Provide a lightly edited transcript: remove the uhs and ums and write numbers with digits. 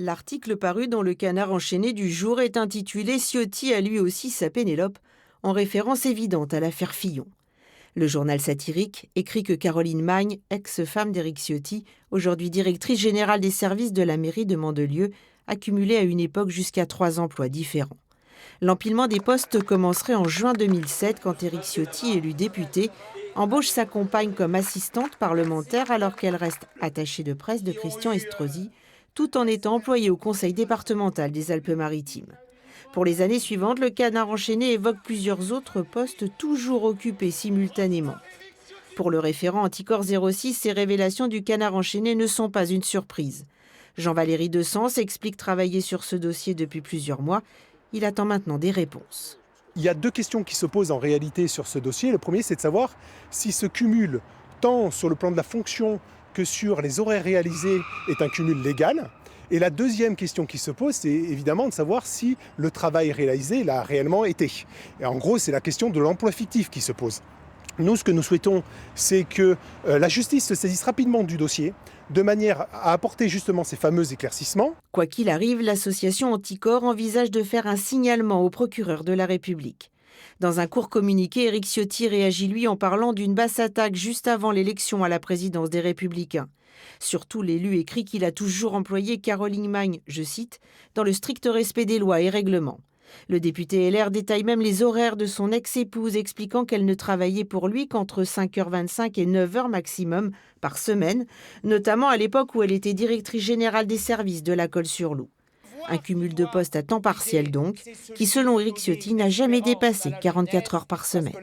L'article paru dans le Canard enchaîné du jour est intitulé «Ciotti a lui aussi sa Pénélope», en référence évidente à l'affaire Fillon. Le journal satirique écrit que Caroline Magne, ex-femme d'Éric Ciotti, aujourd'hui directrice générale des services de la mairie de Mandelieu, a cumulé à une époque jusqu'à 3 emplois différents. L'empilement des postes commencerait en juin 2007 quand Éric Ciotti, élu député, embauche sa compagne comme assistante parlementaire alors qu'elle reste attachée de presse de Christian Estrosi, tout en étant employée au conseil départemental des Alpes-Maritimes. Pour les années suivantes, le Canard enchaîné évoque plusieurs autres postes toujours occupés simultanément. Pour le référent Anticorps 06, ces révélations du Canard enchaîné ne sont pas une surprise. Jean-Valéry Dessens explique travailler sur ce dossier depuis plusieurs mois. Il attend maintenant des réponses. Il y a deux questions qui se posent en réalité sur ce dossier. Le premier, c'est de savoir si ce cumul, tant sur le plan de la fonction que sur les horaires réalisés, est un cumul légal. Et la deuxième question qui se pose, c'est évidemment de savoir si le travail réalisé l'a réellement été. Et en gros, c'est la question de l'emploi fictif qui se pose. Nous, ce que nous souhaitons, c'est que la justice se saisisse rapidement du dossier, de manière à apporter justement ces fameux éclaircissements. Quoi qu'il arrive, l'association Anticorps envisage de faire un signalement au procureur de la République. Dans un court communiqué, Éric Ciotti réagit lui en parlant d'une basse attaque juste avant l'élection à la présidence des Républicains. Surtout, l'élu écrit qu'il a toujours employé Caroline Magne, je cite, « dans le strict respect des lois et règlements ». Le député LR détaille même les horaires de son ex-épouse, expliquant qu'elle ne travaillait pour lui qu'entre 5h25 et 9h maximum par semaine, notamment à l'époque où elle était directrice générale des services de la Colle-sur-Loup. Un cumul de postes à temps partiel donc, qui selon Éric Ciotti n'a jamais dépassé 44 heures par semaine.